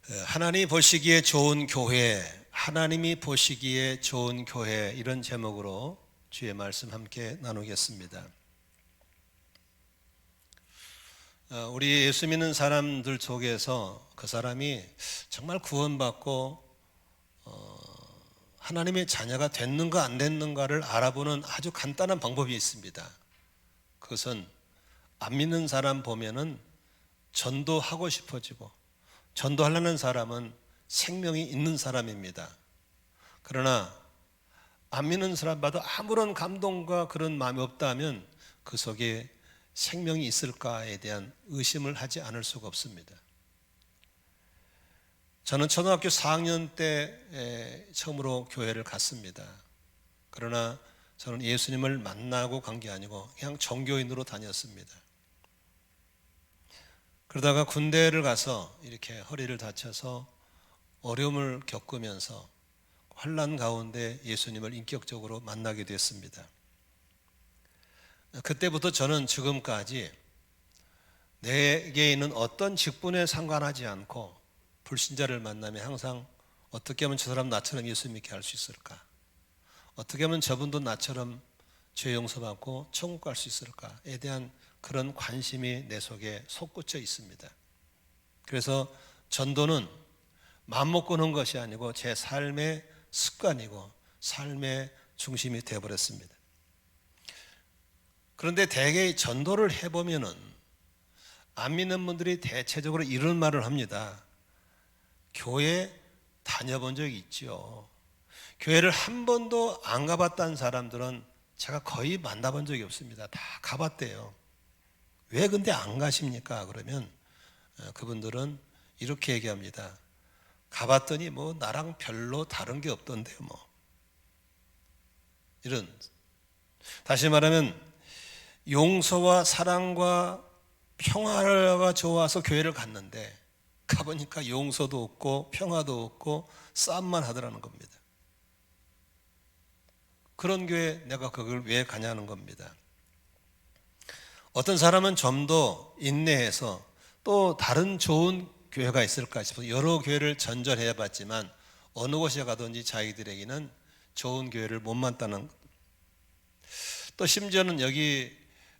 하나님이 보시기에 좋은 교회, 하나님이 보시기에 좋은 교회, 이런 제목으로 주의 말씀 함께 나누겠습니다. 우리 예수 믿는 사람들 속에서 그 사람이 정말 구원받고 하나님의 자녀가 됐는가 안 됐는가를 알아보는 아주 간단한 방법이 있습니다. 그것은 안 믿는 사람 보면은 전도하고 싶어지고, 전도하려는 사람은 생명이 있는 사람입니다. 그러나 안 믿는 사람 봐도 아무런 감동과 그런 마음이 없다면 그 속에 생명이 있을까에 대한 의심을 하지 않을 수가 없습니다. 저는 초등학교 4학년 때 처음으로 교회를 갔습니다. 그러나 저는 예수님을 만나고 간 게 아니고 그냥 종교인으로 다녔습니다. 그러다가 군대를 가서 이렇게 허리를 다쳐서 어려움을 겪으면서 환난 가운데 예수님을 인격적으로 만나게 됐습니다. 그때부터 저는 지금까지 내게 있는 어떤 직분에 상관하지 않고 불신자를 만나면 항상 어떻게 하면 저 사람 나처럼 예수 믿게 할 수 있을까? 어떻게 하면 저분도 나처럼 죄 용서받고 천국 갈 수 있을까에 대한 그런 관심이 내 속에 솟구쳐 있습니다. 그래서 전도는 맘먹고 하는 것이 아니고 제 삶의 습관이고 삶의 중심이 되어버렸습니다. 그런데 대개 전도를 해보면은 안 믿는 분들이 대체적으로 이런 말을 합니다. 교회 다녀본 적이 있죠. 교회를 한 번도 안 가봤다는 사람들은 제가 거의 만나본 적이 없습니다. 다 가봤대요. 왜 근데 안 가십니까? 그러면 그분들은 이렇게 얘기합니다. 가봤더니 뭐 나랑 별로 다른 게 없던데요. 뭐 이런, 다시 말하면 용서와 사랑과 평화가 좋아서 교회를 갔는데 가보니까 용서도 없고 평화도 없고 싸움만 하더라는 겁니다. 그런 교회 내가 그걸 왜 가냐는 겁니다. 어떤 사람은 좀 더 인내해서 또 다른 좋은 교회가 있을까 싶어서 여러 교회를 전전해 봤지만 어느 곳에 가든지 자기들에게는 좋은 교회를 못 만나는, 또 심지어는 여기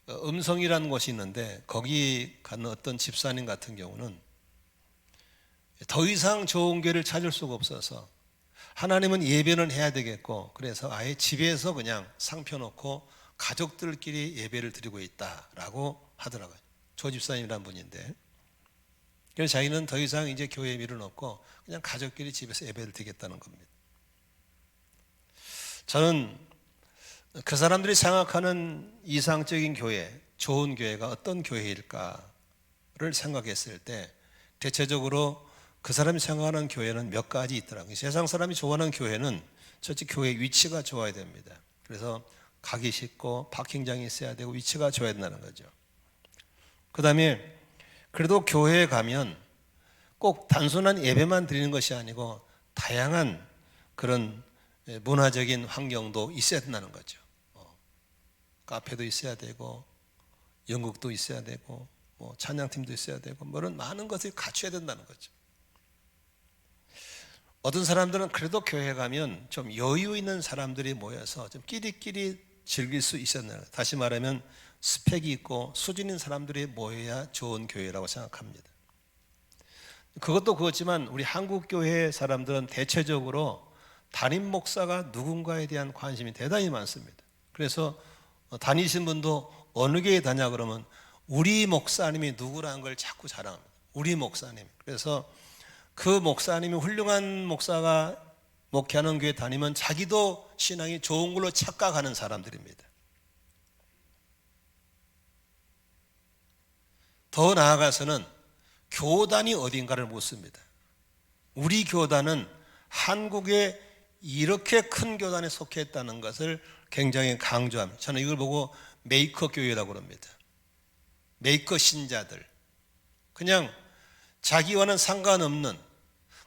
음성이라는 곳이 있는데 거기 가는 어떤 집사님 같은 경우는 더 이상 좋은 교회를 찾을 수가 없어서 하나님은 예배는 해야 되겠고 그래서 아예 집에서 그냥 상 펴놓고 가족들끼리 예배를 드리고 있다라고 하더라고요. 조 집사님이라는 분인데, 그래서 자기는 더 이상 이제 교회에 미련 없고 그냥 가족끼리 집에서 예배를 드리겠다는 겁니다. 저는 그 사람들이 생각하는 이상적인 교회, 좋은 교회가 어떤 교회일까를 생각했을 때 대체적으로 그 사람이 생각하는 교회는 몇 가지 있더라고요. 세상 사람이 좋아하는 교회는 첫째 교회 위치가 좋아야 됩니다. 그래서 가기 쉽고 파킹장이 있어야 되고 위치가 좋아야 된다는 거죠. 그 다음에 그래도 교회에 가면 꼭 단순한 예배만 드리는 것이 아니고 다양한 그런 문화적인 환경도 있어야 된다는 거죠. 카페도 있어야 되고 연극도 있어야 되고 뭐 찬양팀도 있어야 되고 뭐 이런 많은 것을 갖춰야 된다는 거죠. 어떤 사람들은 그래도 교회 가면 좀 여유 있는 사람들이 모여서 좀 끼리끼리 즐길 수 있었나요? 다시 말하면 스펙이 있고 수준 있는 사람들이 모여야 좋은 교회라고 생각합니다. 그것도 그렇지만 우리 한국 교회 사람들은 대체적으로 담임 목사가 누군가에 대한 관심이 대단히 많습니다. 그래서 다니신 분도 어느 교회 다냐 그러면 우리 목사님이 누구라는 걸 자꾸 자랑합니다. 우리 목사님. 그래서 그 목사님이 훌륭한 목사가 목회하는 교회 다니면 자기도 신앙이 좋은 걸로 착각하는 사람들입니다. 더 나아가서는 교단이 어딘가를 묻습니다. 우리 교단은 한국에 이렇게 큰 교단에 속해 있다는 것을 굉장히 강조합니다. 저는 이걸 보고 메이커 교회라고 합니다. 메이커 신자들, 그냥 자기와는 상관없는,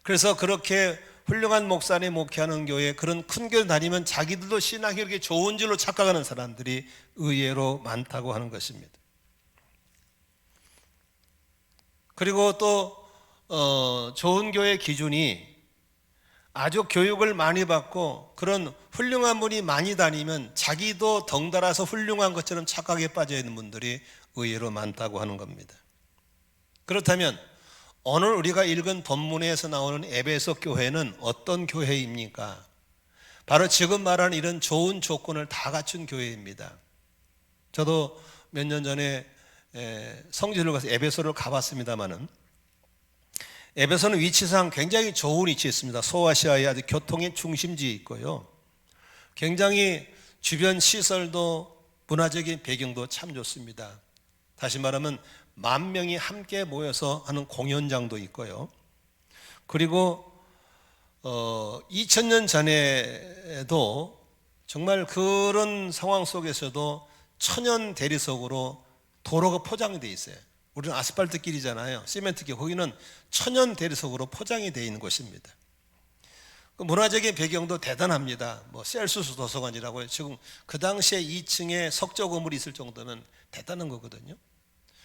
그래서 그렇게 훌륭한 목사님 목회하는 교회, 그런 큰 교회 다니면 자기들도 신앙이 이렇게 좋은 줄로 착각하는 사람들이 의외로 많다고 하는 것입니다. 그리고 또 좋은 교회 기준이 아주 교육을 많이 받고 그런 훌륭한 분이 많이 다니면 자기도 덩달아서 훌륭한 것처럼 착각에 빠져 있는 분들이 의외로 많다고 하는 겁니다. 그렇다면 오늘 우리가 읽은 본문에서 나오는 에베소 교회는 어떤 교회입니까? 바로 지금 말하는 이런 좋은 조건을 다 갖춘 교회입니다. 저도 몇 년 전에 성지를 가서 에베소를 가봤습니다마는 에베소는 위치상 굉장히 좋은 위치에 있습니다. 소아시아의 아주 교통의 중심지에 있고요. 굉장히 주변 시설도 문화적인 배경도 참 좋습니다. 다시 말하면 10,000명이 함께 모여서 하는 공연장도 있고요. 그리고 2000년 전에도 정말 그런 상황 속에서도 천연 대리석으로 도로가 포장이 돼 있어요. 우리는 아스팔트 길이잖아요. 시멘트 길. 거기는 천연 대리석으로 포장이 되어 있는 곳입니다. 그 문화적인 배경도 대단합니다. 셀수스 도서관이라고요. 지금 그 당시에 2층에 석조 건물이 있을 정도면 대단한 거거든요.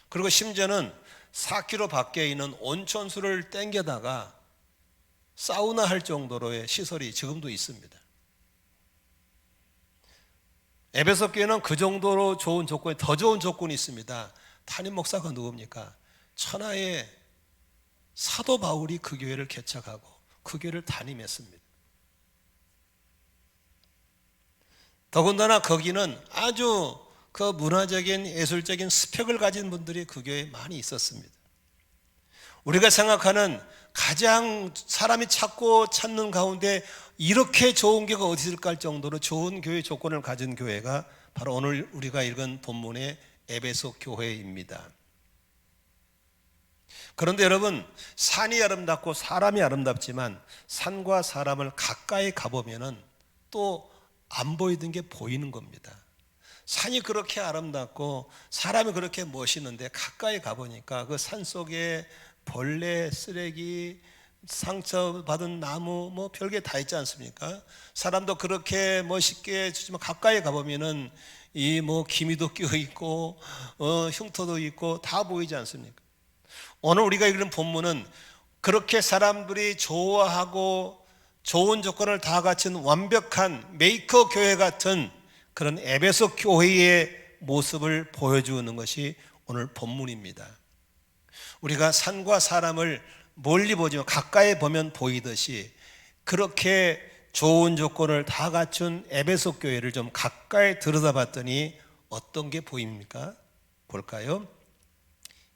그리고 심지어는 4km 밖에 있는 온천수를 땡겨다가 사우나 할 정도로의 시설이 지금도 있습니다. 에베소 교회는 그 정도로 좋은 조건이, 더 좋은 조건이 있습니다. 담임 목사가 누굽니까? 천하의 사도 바울이 그 교회를 개척하고 그 교회를 담임했습니다. 더군다나 거기는 아주 그 문화적인 예술적인 스펙을 가진 분들이 그 교회에 많이 있었습니다. 우리가 생각하는 가장 사람이 찾는 가운데 이렇게 좋은 교회가 어디 있을까 할 정도로 좋은 교회 조건을 가진 교회가 바로 오늘 우리가 읽은 본문의 에베소 교회입니다. 그런데 여러분, 산이 아름답고 사람이 아름답지만 산과 사람을 가까이 가보면은 또 안 보이던 게 보이는 겁니다. 산이 그렇게 아름답고 사람이 그렇게 멋있는데 가까이 가보니까 그 산 속에 벌레, 쓰레기, 상처받은 나무 별게 다 있지 않습니까? 사람도 그렇게 멋있게 주지만 가까이 가보면은 기미도 끼어 있고 흉터도 있고 다 보이지 않습니까? 오늘 우리가 읽는 본문은 그렇게 사람들이 좋아하고 좋은 조건을 다 갖춘 완벽한 메이커 교회 같은 그런 에베소 교회의 모습을 보여주는 것이 오늘 본문입니다. 우리가 산과 사람을 멀리 보지만 가까이 보면 보이듯이 그렇게 좋은 조건을 다 갖춘 에베소 교회를 좀 가까이 들여다봤더니 어떤 게 보입니까? 볼까요?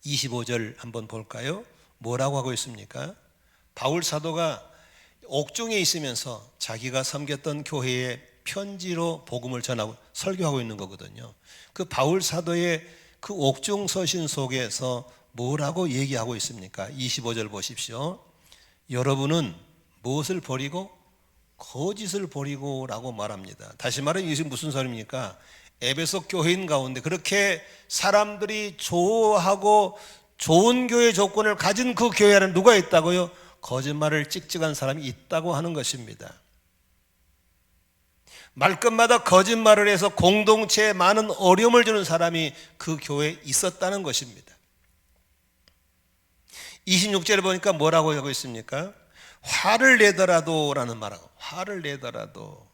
25절 한번 볼까요? 뭐라고 하고 있습니까? 바울 사도가 옥중에 있으면서 자기가 섬겼던 교회에 편지로 복음을 전하고 설교하고 있는 거거든요. 그 바울 사도의 그 옥중 서신 속에서 뭐라고 얘기하고 있습니까? 25절 보십시오. 여러분은 무엇을 버리고? 거짓을 버리고 라고 말합니다. 다시 말하면 이것이 무슨 소리입니까? 에베소 교회인 가운데 그렇게 사람들이 좋아하고 좋은 교회 조건을 가진 그 교회 안에 누가 있다고요? 거짓말을 찍찍한 사람이 있다고 하는 것입니다. 말끝마다 거짓말을 해서 공동체에 많은 어려움을 주는 사람이 그 교회에 있었다는 것입니다. 26절에 보니까 뭐라고 하고 있습니까? 화를 내더라도 라는 말하고, 화를 내더라도,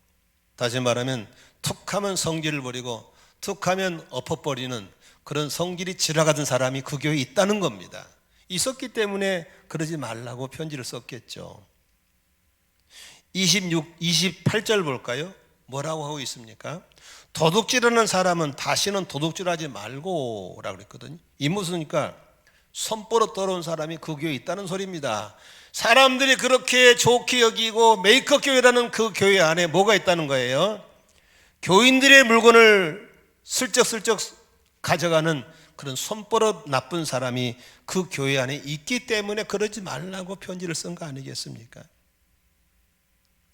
다시 말하면 툭하면 성질을 버리고 툭하면 엎어버리는 그런 성질이 지나가던 사람이 그 교회에 있다는 겁니다. 있었기 때문에 그러지 말라고 편지를 썼겠죠. 28절 볼까요? 뭐라고 하고 있습니까? 도둑질하는 사람은 다시는 도둑질하지 말고 라고 그랬거든요. 이 무슨니까 손버릇 더러운 사람이 그 교회에 있다는 소리입니다. 사람들이 그렇게 좋게 여기고 메이커 교회라는 그 교회 안에 뭐가 있다는 거예요? 교인들의 물건을 슬쩍슬쩍 가져가는 그런 손버릇 나쁜 사람이 그 교회 안에 있기 때문에 그러지 말라고 편지를 쓴 거 아니겠습니까?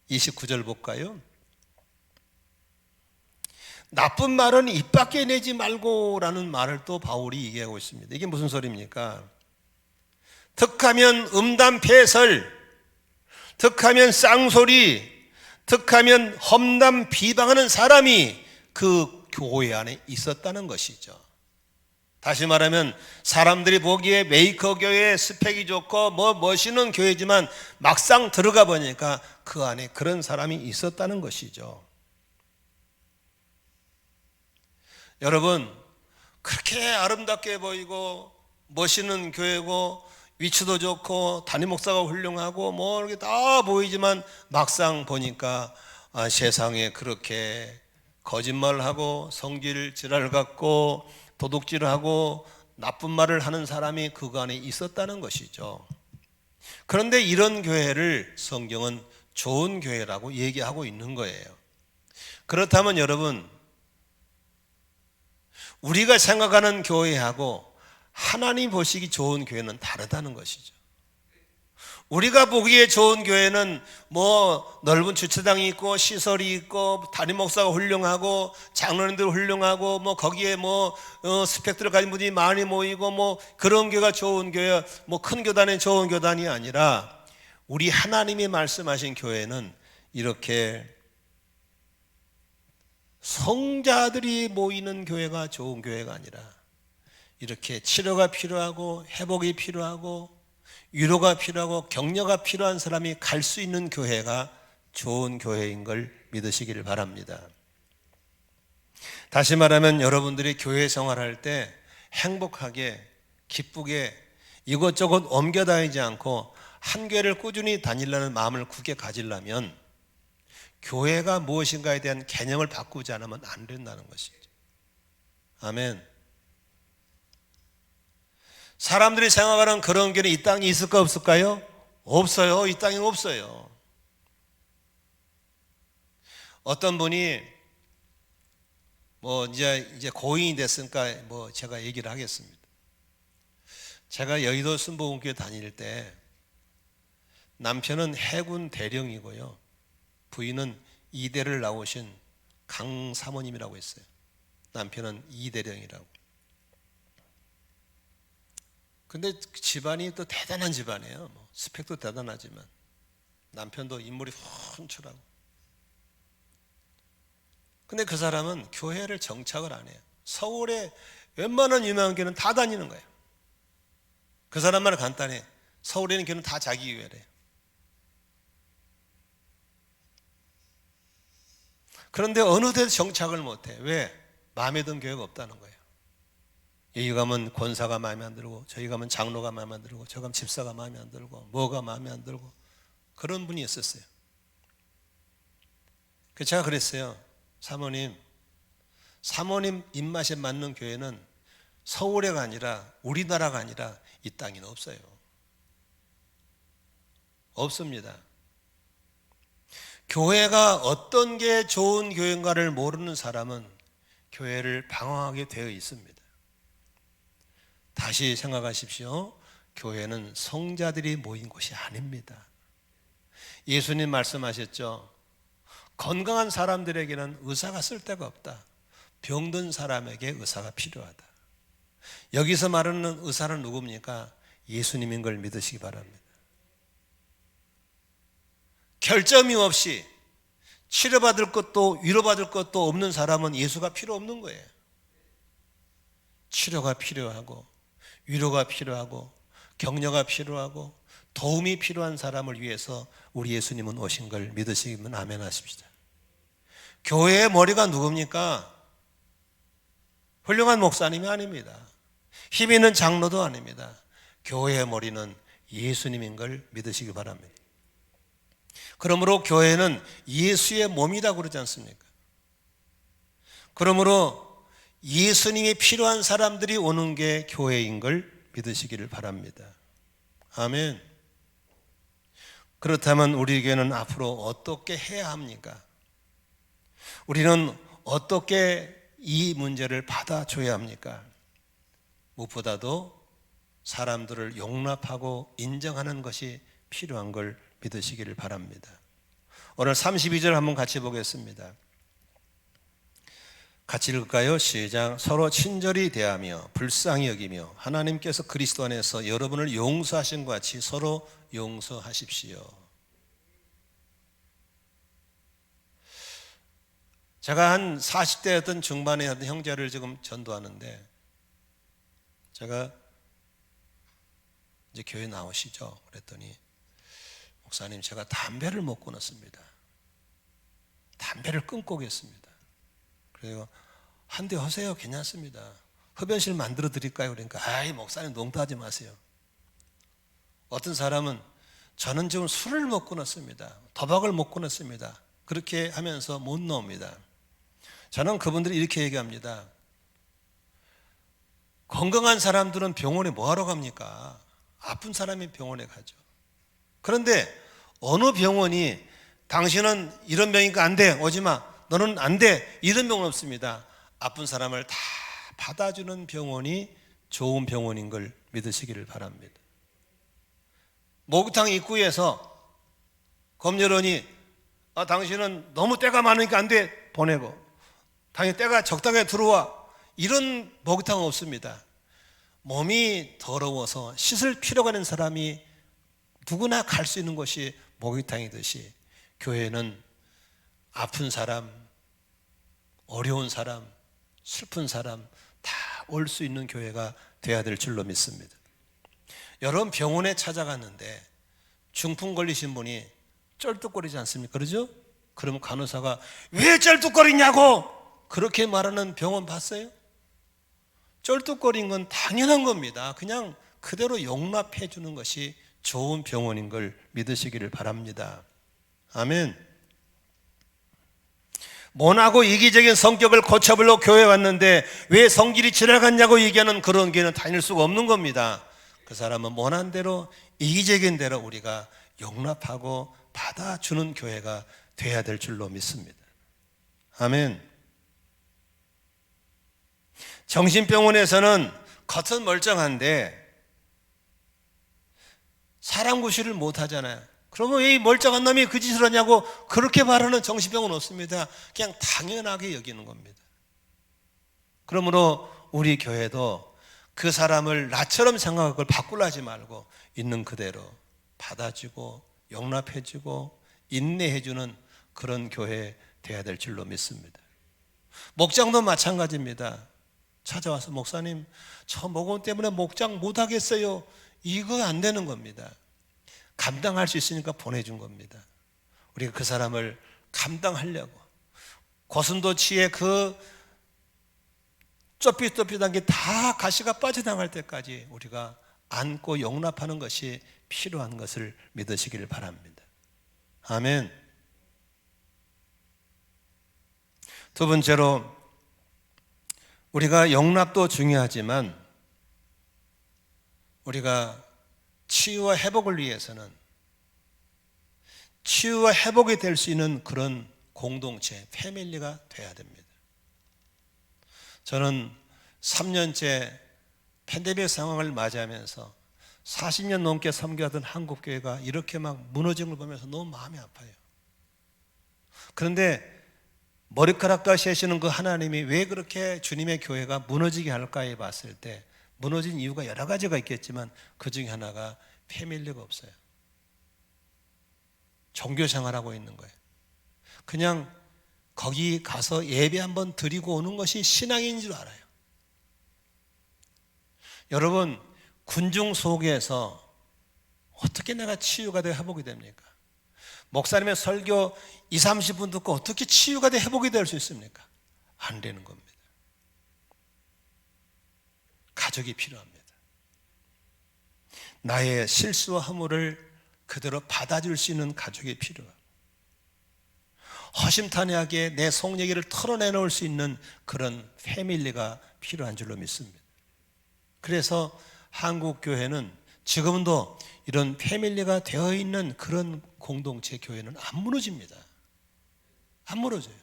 29절 볼까요? 나쁜 말은 입 밖에 내지 말고 라는 말을 또 바울이 얘기하고 있습니다. 이게 무슨 소리입니까? 득하면 음담패설, 득하면 쌍소리, 득하면 험담 비방하는 사람이 그 교회 안에 있었다는 것이죠. 다시 말하면 사람들이 보기에 메이커 교회 스펙이 좋고 멋있는 교회지만 막상 들어가 보니까 그 안에 그런 사람이 있었다는 것이죠. 여러분, 그렇게 아름답게 보이고 멋있는 교회고 위치도 좋고 담임 목사가 훌륭하고 이렇게 다 보이지만 막상 보니까 세상에 그렇게 거짓말하고 성질질을 갖고 도둑질하고 나쁜 말을 하는 사람이 그 안에 있었다는 것이죠. 그런데 이런 교회를 성경은 좋은 교회라고 얘기하고 있는 거예요. 그렇다면 여러분, 우리가 생각하는 교회하고 하나님 보시기 좋은 교회는 다르다는 것이죠. 우리가 보기에 좋은 교회는 넓은 주차장이 있고 시설이 있고 담임 목사가 훌륭하고 장로님들 훌륭하고 거기에 스펙들을 가진 분이 많이 모이고 그런 교회가 좋은 교회, 큰 교단이 좋은 교단이 아니라 우리 하나님이 말씀하신 교회는 이렇게 성자들이 모이는 교회가 좋은 교회가 아니라 이렇게 치료가 필요하고 회복이 필요하고 위로가 필요하고 격려가 필요한 사람이 갈 수 있는 교회가 좋은 교회인 걸 믿으시기를 바랍니다. 다시 말하면 여러분들이 교회 생활할 때 행복하게 기쁘게 이것저것 옮겨 다니지 않고 한 교회를 꾸준히 다니려는 마음을 굳게 가지려면 교회가 무엇인가에 대한 개념을 바꾸지 않으면 안 된다는 것이죠. 아멘. 사람들이 생각하는 그런 교회는 이 땅에 있을까 없을까요? 없어요. 이 땅에 없어요. 어떤 분이 이제 고인이 됐으니까 제가 얘기를 하겠습니다. 제가 여의도 순복음교회 다닐 때 남편은 해군 대령이고요. 부인은 이대를 나오신 강 사모님이라고 했어요. 남편은 이대령이라고. 근데 집안이 또 대단한 집안이에요. 스펙도 대단하지만 남편도 인물이 훤칠하고. 근데 그 사람은 교회를 정착을 안 해요. 서울에 웬만한 유명한 교회는 다 다니는 거예요. 그 사람 말은 간단해. 서울에 있는 교회는 다 자기 교회래요. 그런데 어느 데도 정착을 못해. 왜? 마음에 든 교회가 없다는 거예요. 여기 가면 권사가 마음에 안 들고, 저기 가면 장로가 마음에 안 들고, 저기 가면 집사가 마음에 안 들고, 뭐가 마음에 안 들고, 그런 분이 있었어요. 그래서 제가 그랬어요. 사모님 입맛에 맞는 교회는 서울에가 아니라 우리나라가 아니라 이 땅에는 없어요. 없습니다. 교회가 어떤 게 좋은 교회인가를 모르는 사람은 교회를 방황하게 되어 있습니다. 다시 생각하십시오. 교회는 성자들이 모인 곳이 아닙니다. 예수님 말씀하셨죠. 건강한 사람들에게는 의사가 쓸 데가 없다. 병든 사람에게 의사가 필요하다. 여기서 말하는 의사는 누굽니까? 예수님인 걸 믿으시기 바랍니다. 결점이 없이 치료받을 것도 위로받을 것도 없는 사람은 예수가 필요 없는 거예요. 치료가 필요하고 위로가 필요하고 격려가 필요하고 도움이 필요한 사람을 위해서 우리 예수님은 오신 걸 믿으시면 아멘 하십시다. 교회의 머리가 누굽니까? 훌륭한 목사님이 아닙니다. 힘 있는 장로도 아닙니다. 교회의 머리는 예수님인 걸 믿으시기 바랍니다. 그러므로 교회는 예수의 몸이라고 그러지 않습니까? 그러므로 예수님이 필요한 사람들이 오는 게 교회인 걸 믿으시기를 바랍니다. 아멘. 그렇다면 우리 교회는 앞으로 어떻게 해야 합니까? 우리는 어떻게 이 문제를 받아줘야 합니까? 무엇보다도 사람들을 용납하고 인정하는 것이 필요한 걸 믿으시기를 바랍니다. 오늘 32절 한번 같이 보겠습니다. 같이 읽을까요? 시작. 서로 친절히 대하며 불쌍히 여기며 하나님께서 그리스도 안에서 여러분을 용서하신 것 같이 서로 용서하십시오. 제가 한 40대였던 중반에 어떤 형제를 지금 전도하는데 제가 이제 교회 나오시죠? 그랬더니 목사님, 제가 담배를 못 끊었습니다. 담배를 끊고 오겠습니다. 그래서 한 대 하세요. 괜찮습니다. 흡연실 만들어 드릴까요? 그러니까 아이 목사님 농담하지 마세요. 어떤 사람은 저는 지금 술을 못 끊었습니다. 도박을 못 끊었습니다. 그렇게 하면서 못 나옵니다. 저는 그분들이 이렇게 얘기합니다. 건강한 사람들은 병원에 뭐하러 갑니까? 아픈 사람이 병원에 가죠. 그런데 어느 병원이 당신은 이런 병이니까 안 돼, 오지마, 너는 안 돼, 이런 병은 없습니다. 아픈 사람을 다 받아주는 병원이 좋은 병원인 걸 믿으시기를 바랍니다. 목욕탕 입구에서 검열원이 당신은 너무 때가 많으니까 안 돼, 보내고, 당신 때가 적당하게 들어와, 이런 목욕탕은 없습니다. 몸이 더러워서 씻을 필요가 있는 사람이 누구나 갈 수 있는 곳이 목욕탕이듯이 교회는 아픈 사람, 어려운 사람, 슬픈 사람 다 올 수 있는 교회가 돼야 될 줄로 믿습니다. 여러분 병원에 찾아갔는데 중풍 걸리신 분이 쩔뚝거리지 않습니까? 그러죠? 그러면 간호사가 왜 쩔뚝거리냐고 그렇게 말하는 병원 봤어요? 쩔뚝거린 건 당연한 겁니다. 그냥 그대로 용납해 주는 것이 좋은 병원인 걸 믿으시기를 바랍니다. 아멘. 모나고 이기적인 성격을 고쳐보려고 교회에 왔는데 왜 성질이 지나갔냐고 얘기하는 그런 교회는 다닐 수가 없는 겁니다. 그 사람은 모난 대로 이기적인 대로 우리가 용납하고 받아주는 교회가 돼야 될 줄로 믿습니다. 아멘. 정신병원에서는 겉은 멀쩡한데 사람 구실을 못 하잖아요. 그러면 이 멀쩡한 놈이 그 짓을 하냐고 그렇게 말하는 정신병은 없습니다. 그냥 당연하게 여기는 겁니다. 그러므로 우리 교회도 그 사람을 나처럼 생각하고 그걸 바꾸려 하지 말고 있는 그대로 받아주고 용납해주고 인내해주는 그런 교회 돼야 될 줄로 믿습니다. 목장도 마찬가지입니다. 찾아와서 목사님 저 모금 때문에 목장 못하겠어요. 이거 안 되는 겁니다. 감당할 수 있으니까 보내준 겁니다. 우리가 그 사람을 감당하려고 고슴도치의 그 좁깃좁깃한 게 다 가시가 빠져나갈 때까지 우리가 안고 용납하는 것이 필요한 것을 믿으시기를 바랍니다. 아멘. 두 번째로 우리가 용납도 중요하지만 우리가 치유와 회복을 위해서는 치유와 회복이 될 수 있는 그런 공동체, 패밀리가 돼야 됩니다. 저는 3년째 팬데믹 상황을 맞이하면서 40년 넘게 섬겨하던 한국교회가 이렇게 막 무너진 걸 보면서 너무 마음이 아파요. 그런데 머리카락과 세시는 그 하나님이 왜 그렇게 주님의 교회가 무너지게 할까 봤을 때 무너진 이유가 여러 가지가 있겠지만 그 중에 하나가 패밀리가 없어요. 종교생활하고 있는 거예요. 그냥 거기 가서 예배 한번 드리고 오는 것이 신앙인 줄 알아요. 여러분 군중 속에서 어떻게 내가 치유가 되고 회복이 됩니까? 목사님의 설교 20-30분 듣고 어떻게 치유가 되고 회복이 될 수 있습니까? 안 되는 겁니다. 가족이 필요합니다. 나의 실수와 허물을 그대로 받아줄 수 있는 가족이 필요합니다. 허심탄회하게 내 속 얘기를 털어내놓을 수 있는 그런 패밀리가 필요한 줄로 믿습니다. 그래서 한국교회는 지금도 이런 패밀리가 되어 있는 그런 공동체 교회는 안 무너집니다. 안 무너져요.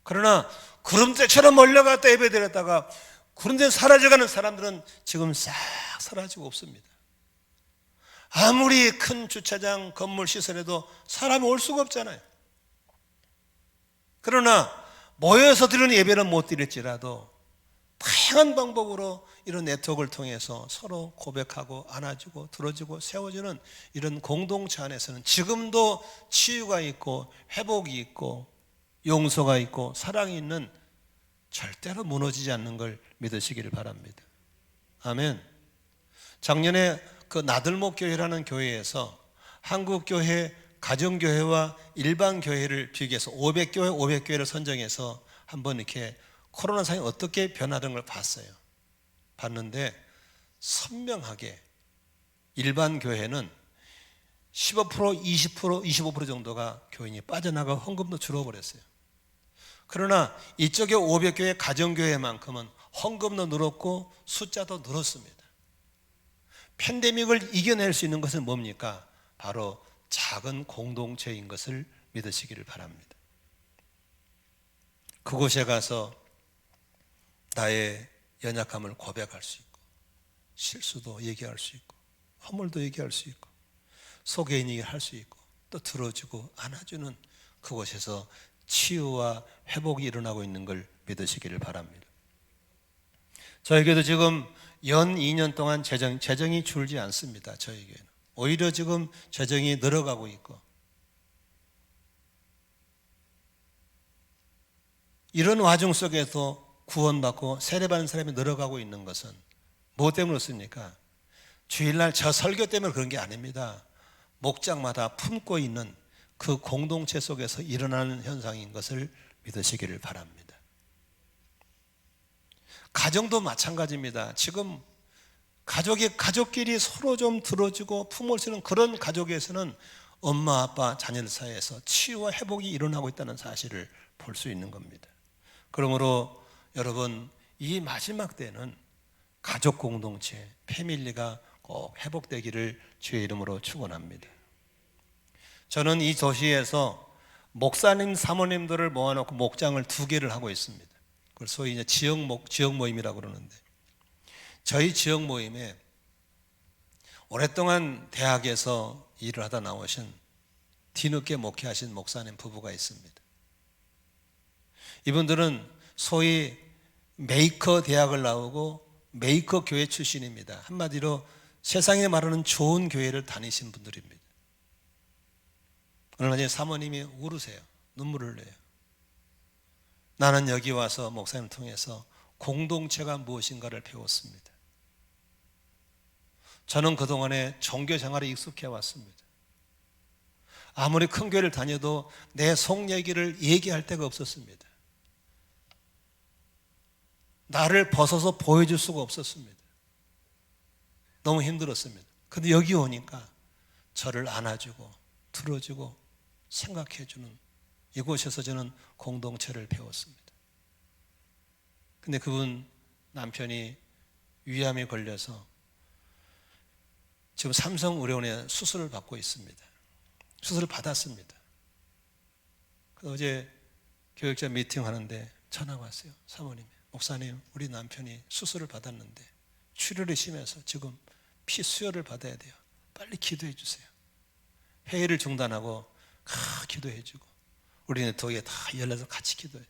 그러나 구름대처럼 몰려갔다 예배드렸다가 구름대 사라져가는 사람들은 지금 싹 사라지고 없습니다. 아무리 큰 주차장 건물 시설에도 사람이 올 수가 없잖아요. 그러나 모여서 드리는 예배는 못 드릴지라도 다양한 방법으로 이런 네트워크를 통해서 서로 고백하고 안아주고 들어주고 세워주는 이런 공동체 안에서는 지금도 치유가 있고 회복이 있고 용서가 있고 사랑이 있는 절대로 무너지지 않는 걸 믿으시기를 바랍니다. 아멘. 작년에 그 나들목 교회라는 교회에서 한국교회 가정교회와 일반 교회를 비교해서 500교회, 500교회를 선정해서 한번 이렇게 코로나 상황이 어떻게 변화된 걸 봤어요. 봤는데 선명하게 일반 교회는 15%, 20%, 25% 정도가 교인이 빠져나가 헌금도 줄어버렸어요. 그러나 이쪽에 500교회 가정교회만큼은 헌금도 늘었고 숫자도 늘었습니다. 팬데믹을 이겨낼 수 있는 것은 뭡니까? 바로 작은 공동체인 것을 믿으시기를 바랍니다. 그곳에 가서 나의 연약함을 고백할 수 있고, 실수도 얘기할 수 있고, 허물도 얘기할 수 있고, 속에 얘기를 할 수 있고, 또 들어주고 안아주는 그곳에서 치유와 회복이 일어나고 있는 걸 믿으시기를 바랍니다. 저에게도 지금 연 2년 동안 재정이 줄지 않습니다. 저에게는 오히려 지금 재정이 늘어가고 있고, 이런 와중 속에서 구원받고 세례받는 사람이 늘어가고 있는 것은 무엇 때문에 그렇습니까? 주일날 저 설교 때문에 그런 게 아닙니다. 목장마다 품고 있는 그 공동체 속에서 일어나는 현상인 것을 믿으시기를 바랍니다. 가정도 마찬가지입니다. 지금 가족끼리 서로 좀 들어주고 품을 수 있는 그런 가족에서는 엄마, 아빠, 자녀들 사이에서 치유와 회복이 일어나고 있다는 사실을 볼 수 있는 겁니다. 그러므로 여러분, 이 마지막 때는 가족 공동체, 패밀리가 꼭 회복되기를 주의 이름으로 축원합니다. 저는 이 도시에서 목사님, 사모님들을 모아놓고 목장을 2개를 하고 있습니다. 그걸 소위 이제 지역 모임이라고 그러는데, 저희 지역 모임에 오랫동안 대학에서 일을 하다 나오신 뒤늦게 목회하신 목사님 부부가 있습니다. 이분들은 소위 메이커 대학을 나오고 메이커 교회 출신입니다. 한마디로 세상에 말하는 좋은 교회를 다니신 분들입니다. 얼마 전에 사모님이 울으세요. 눈물을 흘려요. 나는 여기 와서 목사님을 통해서 공동체가 무엇인가를 배웠습니다. 저는 그동안에 종교 생활에 익숙해 왔습니다. 아무리 큰 교회를 다녀도 내 속 얘기를 얘기할 데가 없었습니다. 나를 벗어서 보여줄 수가 없었습니다. 너무 힘들었습니다. 근데 여기 오니까 저를 안아주고 들어주고 생각해주는 이곳에서 저는 공동체를 배웠습니다. 근데 그분 남편이 위암에 걸려서 지금 삼성의료원에 수술을 받고 있습니다. 수술을 받았습니다. 어제 교육자 미팅하는데 전화가 왔어요. 사모님이, 목사님, 우리 남편이 수술을 받았는데 출혈이 심해서 지금 피 수혈을 받아야 돼요. 빨리 기도해 주세요. 회의를 중단하고 기도해 주고 우리는 도에 다 열려서 같이 기도해요.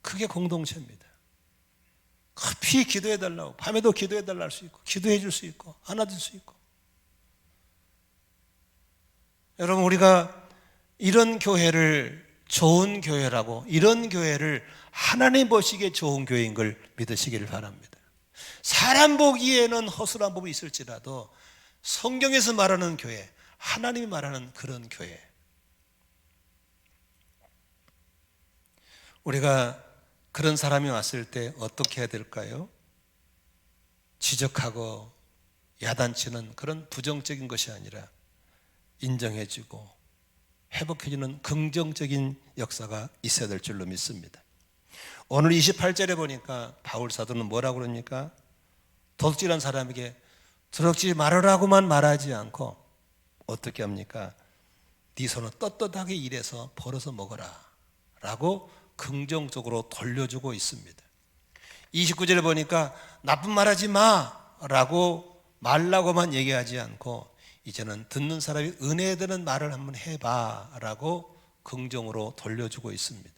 그게 공동체입니다. 급히 기도해 달라고, 밤에도 기도해 달라고 할 수 있고, 기도해 줄 수 있고, 안아줄 수 있고. 여러분, 우리가 이런 교회를 좋은 교회라고, 이런 교회를 하나님 보시기에 좋은 교회인 걸 믿으시기를 바랍니다. 사람 보기에는 허술한 부분이 있을지라도 성경에서 말하는 교회, 하나님이 말하는 그런 교회. 우리가 그런 사람이 왔을 때 어떻게 해야 될까요? 지적하고 야단치는 그런 부정적인 것이 아니라 인정해주고 회복해주는 긍정적인 역사가 있어야 될 줄로 믿습니다. 오늘 28절에 보니까 바울 사도는 뭐라고 그러니까 도둑질한 사람에게 도둑질 말으라고만 말하지 않고 어떻게 합니까? 네 손을 떳떳하게 일해서 벌어서 먹어라 라고 긍정적으로 돌려주고 있습니다. 29절에 보니까 나쁜 말하지 마라고 말라고만 얘기하지 않고 이제는 듣는 사람이 은혜 되는 말을 한번 해봐라고 긍정으로 돌려주고 있습니다.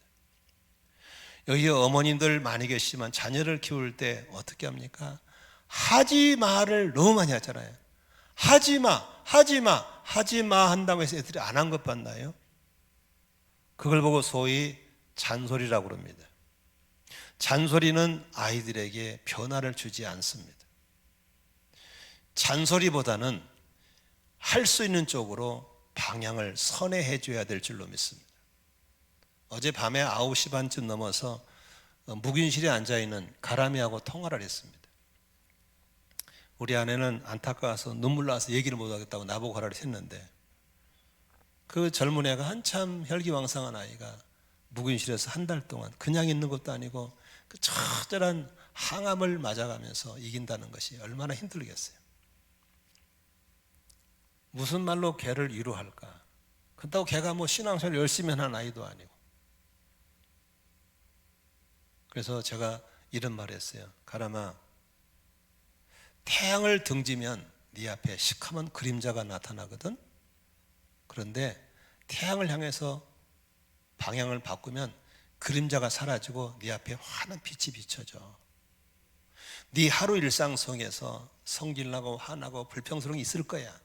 여기 어머님들 많이 계시지만 자녀를 키울 때 어떻게 합니까? 하지 마를 너무 많이 하잖아요. 하지마 한다고 해서 애들이 안 한 것 봤나요? 그걸 보고 소위 잔소리라고 그럽니다. 잔소리는 아이들에게 변화를 주지 않습니다. 잔소리보다는 할 수 있는 쪽으로 방향을 선회해 줘야 될 줄로 믿습니다. 어제 밤에 9시 반쯤 넘어서 묵인실에 앉아있는 가람이하고 통화를 했습니다. 우리 아내는 안타까워서 눈물 나서 얘기를 못하겠다고 나보고 하라고 했는데, 그 젊은 애가 한참 혈기왕성한 아이가 묵인실에서 한 달 동안 그냥 있는 것도 아니고 그 처절한 항암을 맞아가면서 이긴다는 것이 얼마나 힘들겠어요. 무슨 말로 걔를 위로할까? 그렇다고 걔가 뭐 신앙생활 열심히 하는 아이도 아니고. 그래서 제가 이런 말을 했어요. 가람아, 태양을 등지면 네 앞에 시커먼 그림자가 나타나거든. 그런데 태양을 향해서 방향을 바꾸면 그림자가 사라지고 네 앞에 환한 빛이 비춰져. 네 하루 일상 속에서 성질나고 화나고 불평스러운 게 있을 거야.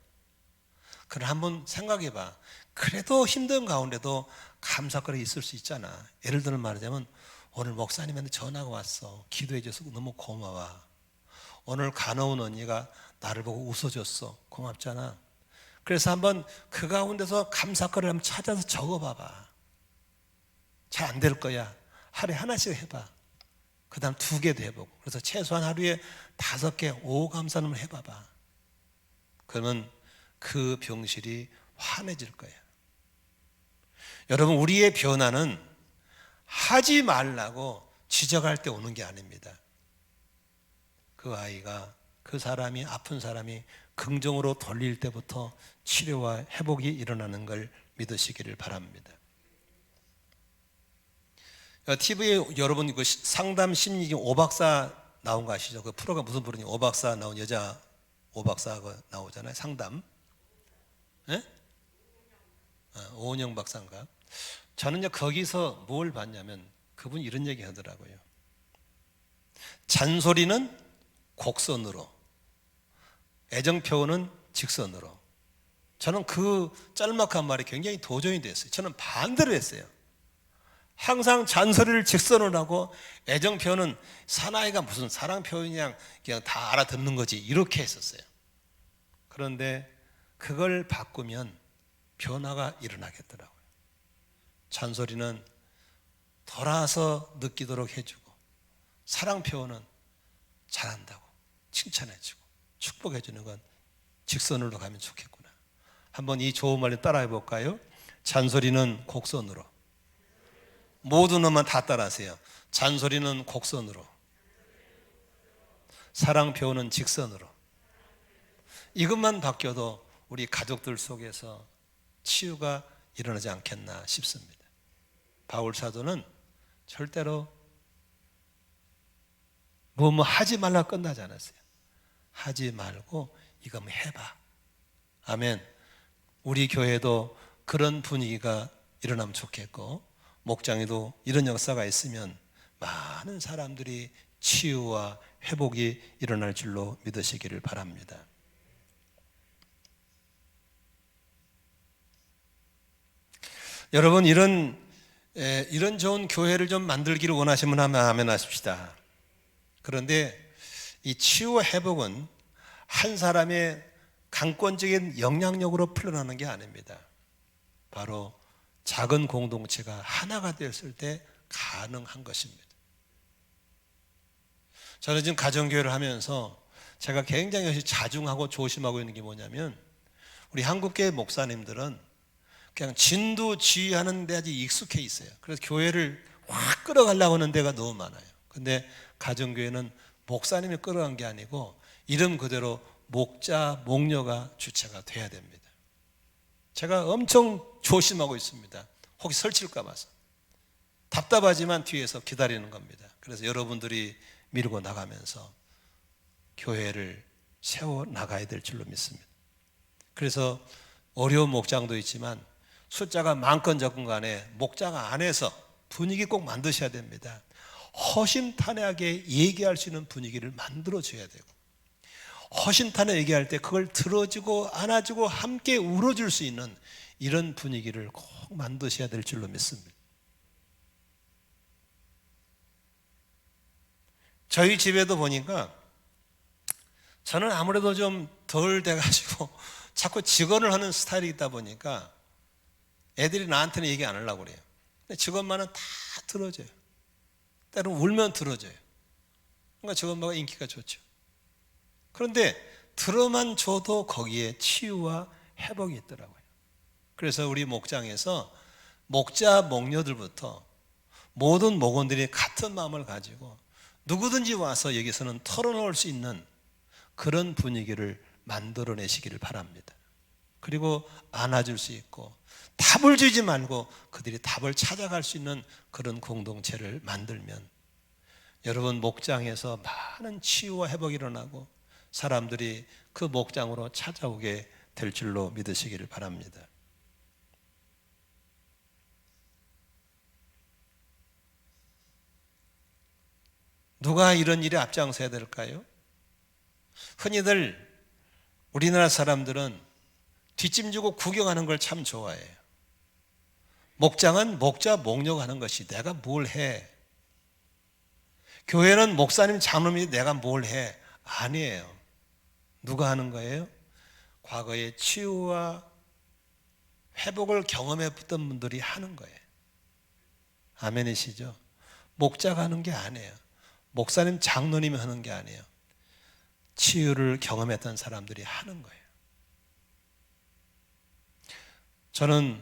그럼 한번 생각해 봐. 그래도 힘든 가운데도 감사거리 있을 수 있잖아. 예를 들어 말하자면, 오늘 목사님한테 전화가 왔어. 기도해 줘서 너무 고마워. 오늘 간호원 언니가 나를 보고 웃어줬어. 고맙잖아. 그래서 한번 그 가운데서 감사거리를 한번 찾아서 적어봐봐. 잘 안 될 거야. 하루에 하나씩 해봐. 그 다음 2개도 해보고. 그래서 최소한 하루에 5개, 5감사는 해봐봐. 그러면 그 병실이 환해질 거야. 여러분, 우리의 변화는 하지 말라고 지적할 때 오는 게 아닙니다. 그 아이가, 그 사람이, 아픈 사람이 긍정으로 돌릴 때부터 치료와 회복이 일어나는 걸 믿으시기를 바랍니다. TV에 여러분 그 상담 심리기 오박사 나온 거 아시죠? 그 프로가 무슨 프로니? 오박사 나온 여자 오박사가 나오잖아요. 상담. 예? 오은영 박사인가? 저는요 거기서 뭘 봤냐면 그분이 이런 얘기 하더라고요. 잔소리는 곡선으로, 애정 표현은 직선으로. 저는 그 짤막한 말이 굉장히 도전이 됐어요. 저는 반대로 했어요. 항상 잔소리를 직선으로 하고 애정 표현은 사나이가 무슨 사랑 표현이냐 그냥 다 알아듣는 거지 이렇게 했었어요. 그런데 그걸 바꾸면 변화가 일어나겠더라고요. 잔소리는 돌아서 느끼도록 해주고, 사랑 표현은 잘한다고 칭찬해주고 축복해주는 건 직선으로 가면 좋겠구나. 한번 이 좋은 말을 따라해 볼까요? 잔소리는 곡선으로. 모든 놈만 다 따라하세요. 잔소리는 곡선으로, 사랑 표현은 직선으로. 이것만 바뀌어도 우리 가족들 속에서 치유가 일어나지 않겠나 싶습니다. 바울 사도는 절대로 뭐 하지 말라 끝나지 않았어요. 하지 말고 이거 한번 해봐. 아멘. 우리 교회도 그런 분위기가 일어나면 좋겠고, 목장에도 이런 역사가 있으면 많은 사람들이 치유와 회복이 일어날 줄로 믿으시기를 바랍니다. 여러분, 이런 좋은 교회를 좀 만들기를 원하시면 아멘 하십시다. 그런데 이 치유와 회복은 한 사람의 강권적인 영향력으로 풀려나는 게 아닙니다. 바로 작은 공동체가 하나가 되었을 때 가능한 것입니다. 저는 지금 가정교회를 하면서 제가 굉장히 자중하고 조심하고 있는 게 뭐냐면, 우리 한국교회 목사님들은 그냥 진두지휘하는 데 아주 익숙해 있어요. 그래서 교회를 확 끌어가려고 하는 데가 너무 많아요. 근데 가정교회는 목사님이 끌어간 게 아니고 이름 그대로 목자, 목녀가 주체가 돼야 됩니다. 제가 엄청 조심하고 있습니다. 혹시 설칠까 봐서. 답답하지만 뒤에서 기다리는 겁니다. 그래서 여러분들이 밀고 나가면서 교회를 세워나가야 될 줄로 믿습니다. 그래서 어려운 목장도 있지만 숫자가 많건 적건 간에 목장 안에서 분위기 꼭 만드셔야 됩니다. 허심탄회하게 얘기할 수 있는 분위기를 만들어줘야 되고, 허심탄회 얘기할 때 그걸 들어주고 안아주고 함께 울어줄 수 있는 이런 분위기를 꼭 만드셔야 될 줄로 믿습니다. 저희 집에도 보니까 저는 아무래도 좀 덜 돼가지고 자꾸 직언을 하는 스타일이다 보니까 애들이 나한테는 얘기 안 하려고 그래요. 근데 직원만은 다 들어줘요. 때로는 울면 들어줘요. 그러니까 직원마가 인기가 좋죠. 그런데 들어만 줘도 거기에 치유와 회복이 있더라고요. 그래서 우리 목장에서 목자 목녀들부터 모든 목원들이 같은 마음을 가지고 누구든지 와서 여기서는 털어놓을 수 있는 그런 분위기를 만들어내시기를 바랍니다. 그리고 안아줄 수 있고 답을 주지 말고 그들이 답을 찾아갈 수 있는 그런 공동체를 만들면 여러분 목장에서 많은 치유와 회복이 일어나고 사람들이 그 목장으로 찾아오게 될 줄로 믿으시기를 바랍니다. 누가 이런 일에 앞장서야 될까요? 흔히들 우리나라 사람들은 뒷짐지고 구경하는 걸 참 좋아해요. 목장은 목자 목녀가 하는 것이 내가 뭘 해? 교회는 목사님 장로님이 내가 뭘 해? 아니에요. 누가 하는 거예요? 과거에 치유와 회복을 경험했던 분들이 하는 거예요. 아멘이시죠? 목자가 하는 게 아니에요. 목사님 장로님이 하는 게 아니에요. 치유를 경험했던 사람들이 하는 거예요. 저는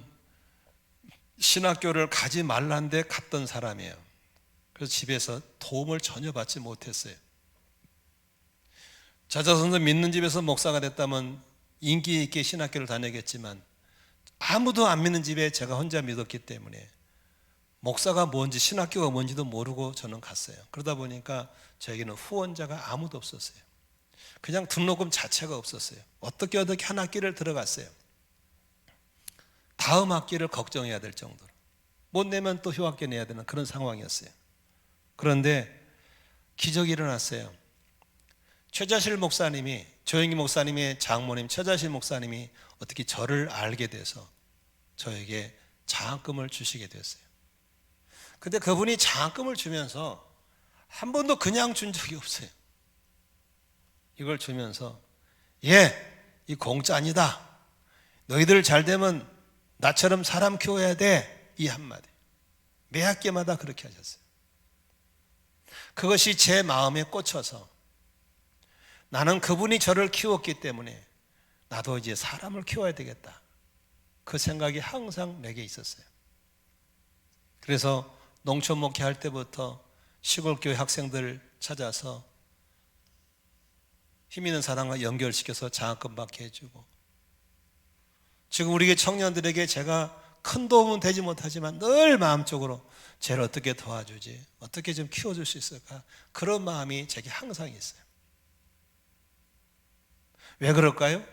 신학교를 가지 말란데 갔던 사람이에요. 그래서 집에서 도움을 전혀 받지 못했어요. 자자손손 믿는 집에서 목사가 됐다면 인기 있게 신학교를 다니겠지만 아무도 안 믿는 집에 제가 혼자 믿었기 때문에 목사가 뭔지 신학교가 뭔지도 모르고 저는 갔어요. 그러다 보니까 저에게는 후원자가 아무도 없었어요. 그냥 등록금 자체가 없었어요. 어떻게 한 학기를 들어갔어요. 다음 학기를 걱정해야 될 정도로 못 내면 또 휴학기 내야 되는 그런 상황이었어요. 그런데 기적이 일어났어요. 최자실 목사님이, 조영기 목사님의 장모님 최자실 목사님이 어떻게 저를 알게 돼서 저에게 장학금을 주시게 됐어요. 근데 그분이 장학금을 주면서 한 번도 그냥 준 적이 없어요. 이걸 주면서 이 공짜 아니다. 너희들 잘 되면 나처럼 사람 키워야 돼. 이 한마디. 매 학기마다 그렇게 하셨어요. 그것이 제 마음에 꽂혀서 나는 그분이 저를 키웠기 때문에 나도 이제 사람을 키워야 되겠다. 그 생각이 항상 내게 있었어요. 그래서 농촌 목회할 때부터 시골교회 학생들 찾아서 힘 있는 사람과 연결시켜서 장학금 받게 해주고, 지금 우리 청년들에게 제가 큰 도움은 되지 못하지만 늘 마음적으로 쟤를 어떻게 도와주지, 어떻게 좀 키워줄 수 있을까, 그런 마음이 제게 항상 있어요. 왜 그럴까요?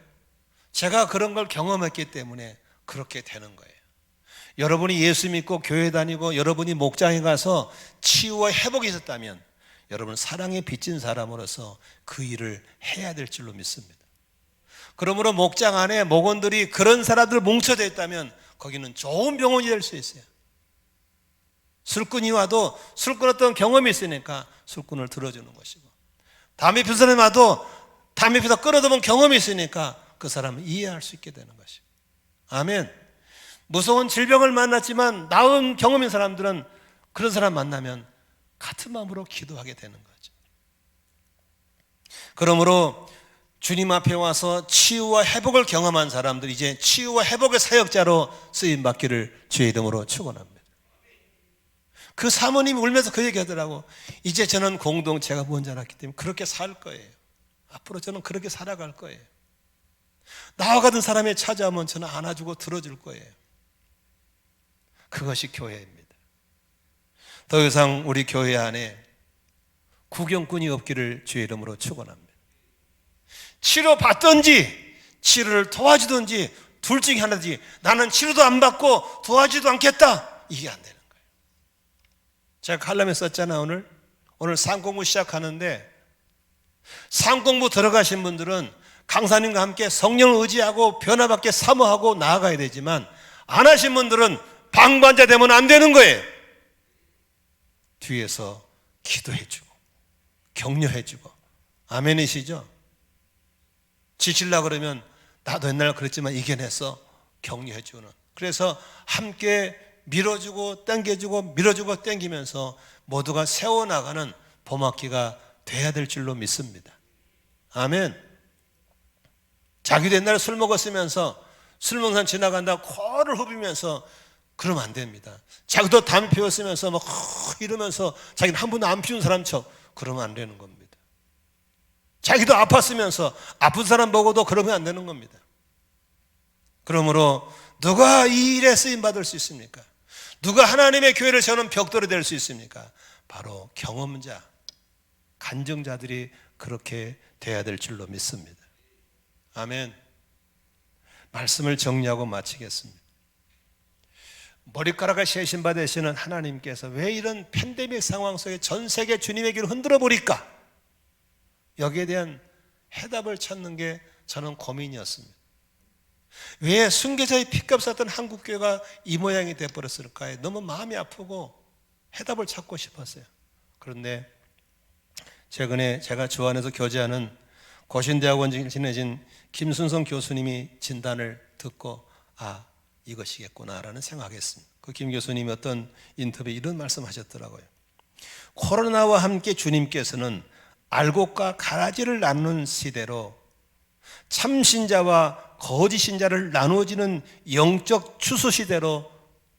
제가 그런 걸 경험했기 때문에 그렇게 되는 거예요. 여러분이 예수 믿고 교회 다니고 여러분이 목장에 가서 치유와 회복이 있었다면 여러분 사랑에 빚진 사람으로서 그 일을 해야 될 줄로 믿습니다. 그러므로 목장 안에 목원들이 그런 사람들 뭉쳐져 있다면 거기는 좋은 병원이 될 수 있어요. 술꾼이 와도 술 끊었던 경험이 있으니까 술꾼을 들어주는 것이고, 담배 피우는 사람이 와도 담배 피우다 끊어둔 경험이 있으니까 그 사람을 이해할 수 있게 되는 것이고. 아멘. 무서운 질병을 만났지만 나은 경험인 사람들은 그런 사람 만나면 같은 마음으로 기도하게 되는 거죠. 그러므로 주님 앞에 와서 치유와 회복을 경험한 사람들, 이제 치유와 회복의 사역자로 쓰임받기를 주의 이름으로 축원합니다. 그 사모님이 울면서 그 얘기하더라고. 이제 저는 공동체가 뭔지 알았기 때문에 그렇게 살 거예요. 앞으로 저는 그렇게 살아갈 거예요. 나와 같은 사람이 찾아오면 저는 안아주고 들어줄 거예요. 그것이 교회입니다. 더 이상 우리 교회 안에 구경꾼이 없기를 주의 이름으로 축원합니다. 치료받든지 치료를 도와주든지 둘 중에 하나지, 나는 치료도 안 받고 도와주지도 않겠다, 이게 안 되는 거예요. 제가 칼럼에 썼잖아. 오늘 상공부 시작하는데, 상공부 들어가신 분들은 강사님과 함께 성령을 의지하고 변화받게 사모하고 나아가야 되지만, 안 하신 분들은 방관자 되면 안 되는 거예요. 뒤에서 기도해주고 격려해주고. 아멘이시죠? 지치려고 그러면 나도 옛날 그랬지만 이겨냈어, 격려해주는. 그래서 함께 밀어주고 땡겨주고 밀어주고 땡기면서 모두가 세워나가는 봄학기가 돼야 될 줄로 믿습니다. 아멘. 자기도 옛날에 술 먹었으면서 술 먹는 사람 지나간다 코를 후비면서 그러면 안 됩니다. 자기도 담배 피웠으면서 막 이러면서 자기는 한 번도 안 피운 사람 척 그러면 안 되는 겁니다. 자기도 아팠으면서 아픈 사람 보고도 그러면 안 되는 겁니다. 그러므로 누가 이 일에 쓰임 받을 수 있습니까? 누가 하나님의 교회를 세우는 벽돌이 될 수 있습니까? 바로 경험자, 간증자들이 그렇게 돼야 될 줄로 믿습니다. 아멘. 말씀을 정리하고 마치겠습니다. 머리카락을 세신 바 되시는 하나님께서 왜 이런 팬데믹 상황 속에 전 세계 주님의 길을 흔들어 버릴까? 여기에 대한 해답을 찾는 게 저는 고민이었습니다. 왜 순교자의 피값 샀던 한국교회가 이 모양이 되어버렸을까에 너무 마음이 아프고 해답을 찾고 싶었어요. 그런데 최근에 제가 주안에서 교제하는 고신대학원 지내신 김순성 교수님이 진단을 듣고 이것이겠구나라는 생각했습니다. 그 김 교수님이 어떤 인터뷰에 이런 말씀하셨더라고요. 코로나와 함께 주님께서는 알곡과 가라지를 나누는 시대로 참신자와 거짓신자를 나누어지는 영적 추수 시대로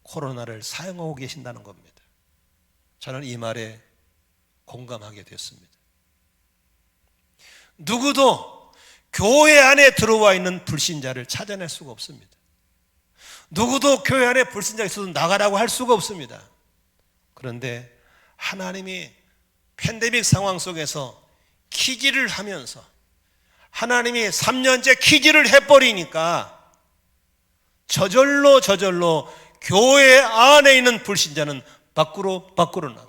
코로나를 사용하고 계신다는 겁니다. 저는 이 말에 공감하게 됐습니다. 누구도 교회 안에 들어와 있는 불신자를 찾아낼 수가 없습니다. 누구도 교회 안에 불신자가 있어도 나가라고 할 수가 없습니다. 그런데 하나님이 팬데믹 상황 속에서 키질을 하면서 하나님이 3년째 키질을 해버리니까 저절로 교회 안에 있는 불신자는 밖으로 나가.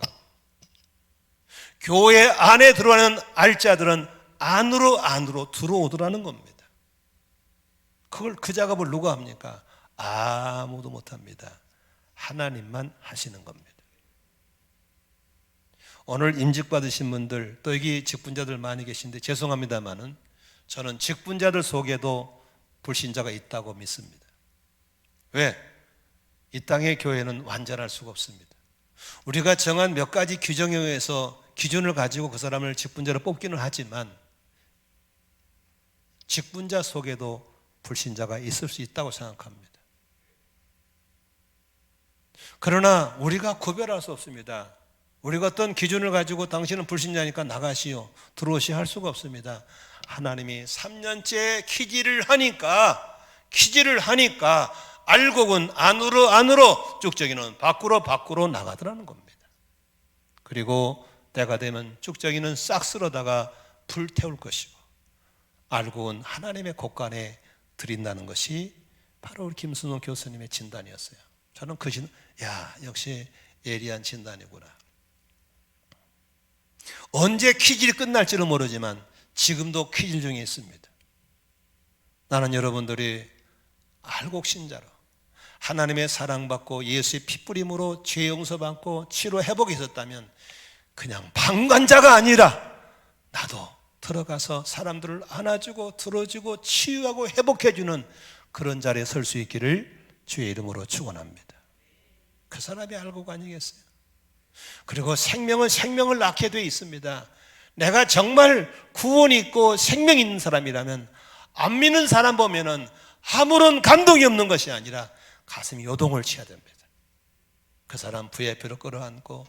교회 안에 들어가는 알자들은 안으로 들어오더라는 겁니다. 그 작업을 누가 합니까? 아무도 못합니다. 하나님만 하시는 겁니다. 오늘 임직 받으신 분들 또 여기 직분자들 많이 계신데 죄송합니다만은 저는 직분자들 속에도 불신자가 있다고 믿습니다. 왜? 이 땅의 교회는 완전할 수가 없습니다. 우리가 정한 몇 가지 규정에 의해서 기준을 가지고 그 사람을 직분자로 뽑기는 하지만 직분자 속에도 불신자가 있을 수 있다고 생각합니다. 그러나 우리가 구별할 수 없습니다. 우리가 어떤 기준을 가지고 당신은 불신자니까 나가시오, 들어오시오 할 수가 없습니다. 하나님이 3년째 키질을 하니까 알곡은 안으로 쭉정이는 밖으로 나가더라는 겁니다. 그리고 때가 되면 쭉정이는 싹 쓸어다가 불태울 것이고 알곡은 하나님의 곳간에 들인다는 것이 바로 우리 김순호 교수님의 진단이었어요. 저는 역시 예리한 진단이구나. 언제 키질이 끝날지는 모르지만 지금도 키질 중에 있습니다. 나는 여러분들이 알곡신자로 하나님의 사랑받고 예수의 피뿌림으로 죄 용서받고 치료 회복이 있었다면 그냥 방관자가 아니라 나도 들어가서 사람들을 안아주고 들어주고 치유하고 회복해주는 그런 자리에 설 수 있기를 주의 이름으로 축원합니다. 그 사람이 알곡 아니겠어요? 그리고 생명은 생명을 낳게 되어 있습니다. 내가 정말 구원이 있고 생명이 있는 사람이라면 안 믿는 사람 보면은 아무런 감동이 없는 것이 아니라 가슴이 요동을 치야 됩니다. 그 사람 VIP로 끌어안고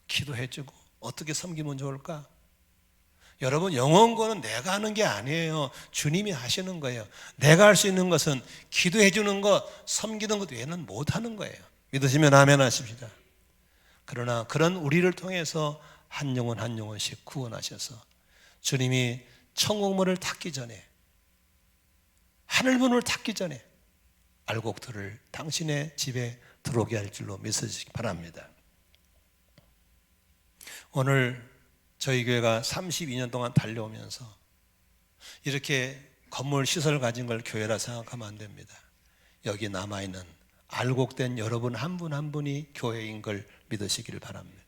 기도해주고 어떻게 섬기면 좋을까? 여러분, 영원권은 내가 하는 게 아니에요. 주님이 하시는 거예요. 내가 할 수 있는 것은 기도해 주는 것, 섬기는 것 외에는 못 하는 거예요. 믿으시면 아멘 하십시다. 그러나 그런 우리를 통해서 한 영혼 한 영혼씩 구원하셔서 주님이 천국문을 닫기 전에, 하늘문을 닫기 전에 알곡들을 당신의 집에 들어오게 할 줄로 믿으시기 바랍니다. 오늘 저희 교회가 32년 동안 달려오면서 이렇게 건물 시설을 가진 걸 교회라 생각하면 안 됩니다. 여기 남아있는 알곡된 여러분 한 분 한 분이 교회인 걸 믿으시기를 바랍니다.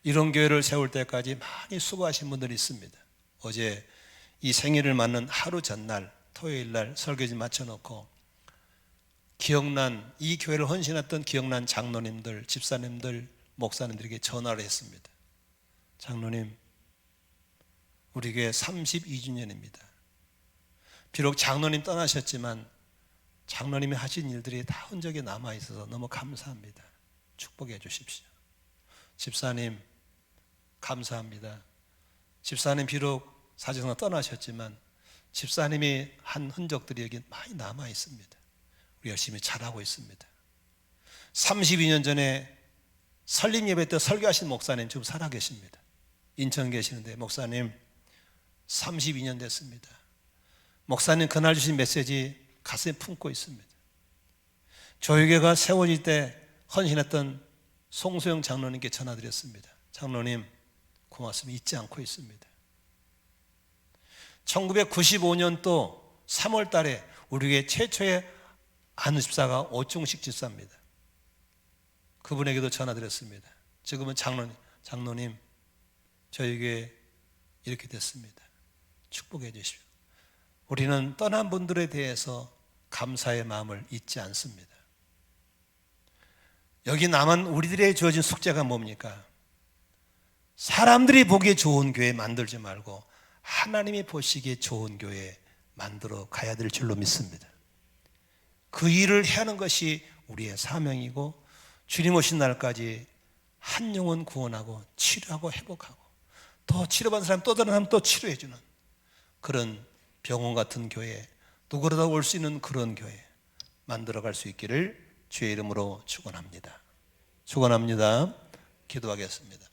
이런 교회를 세울 때까지 많이 수고하신 분들이 있습니다. 어제 이 생일을 맞는 하루 전날 토요일 날 설교지 맞춰놓고 기억난 이 교회를 헌신했던 기억난 장로님들, 집사님들, 목사님들에게 전화를 했습니다. 장로님, 우리 교회 32주년입니다. 비록 장로님 떠나셨지만 장로님이 하신 일들이 다 흔적이 남아있어서 너무 감사합니다. 축복해 주십시오. 집사님, 감사합니다. 집사님 비록 사정상 떠나셨지만 집사님이 한 흔적들이 여기 많이 남아있습니다. 우리 열심히 잘하고 있습니다. 32년 전에 설립 예배 때 설교하신 목사님 지금 살아계십니다. 인천 계시는데 목사님 32년 됐습니다. 목사님 그날 주신 메시지 가슴에 품고 있습니다. 조유교가 세워질 때 헌신했던 송소영 장로님께 전화드렸습니다. 장로님 고맙습니다. 잊지 않고 있습니다. 1995년도 3월 달에 우리 교회 최초의 안우 집사가 오충식 집사입니다. 그분에게도 전화드렸습니다. 지금은 장로님 저희 교회 이렇게 됐습니다. 축복해 주십시오. 우리는 떠난 분들에 대해서 감사의 마음을 잊지 않습니다. 여기 남은 우리들의 주어진 숙제가 뭡니까? 사람들이 보기에 좋은 교회 만들지 말고 하나님이 보시기에 좋은 교회 만들어 가야 될 줄로 믿습니다. 그 일을 해야 하는 것이 우리의 사명이고 주님 오신 날까지 한 영혼 구원하고 치료하고 회복하고 또 치료받은 사람 또 다른 사람 또 치료해주는 그런 병원 같은 교회, 누구라도 올 수 있는 그런 교회 만들어갈 수 있기를 주의 이름으로 축원합니다. 축원합니다. 기도하겠습니다.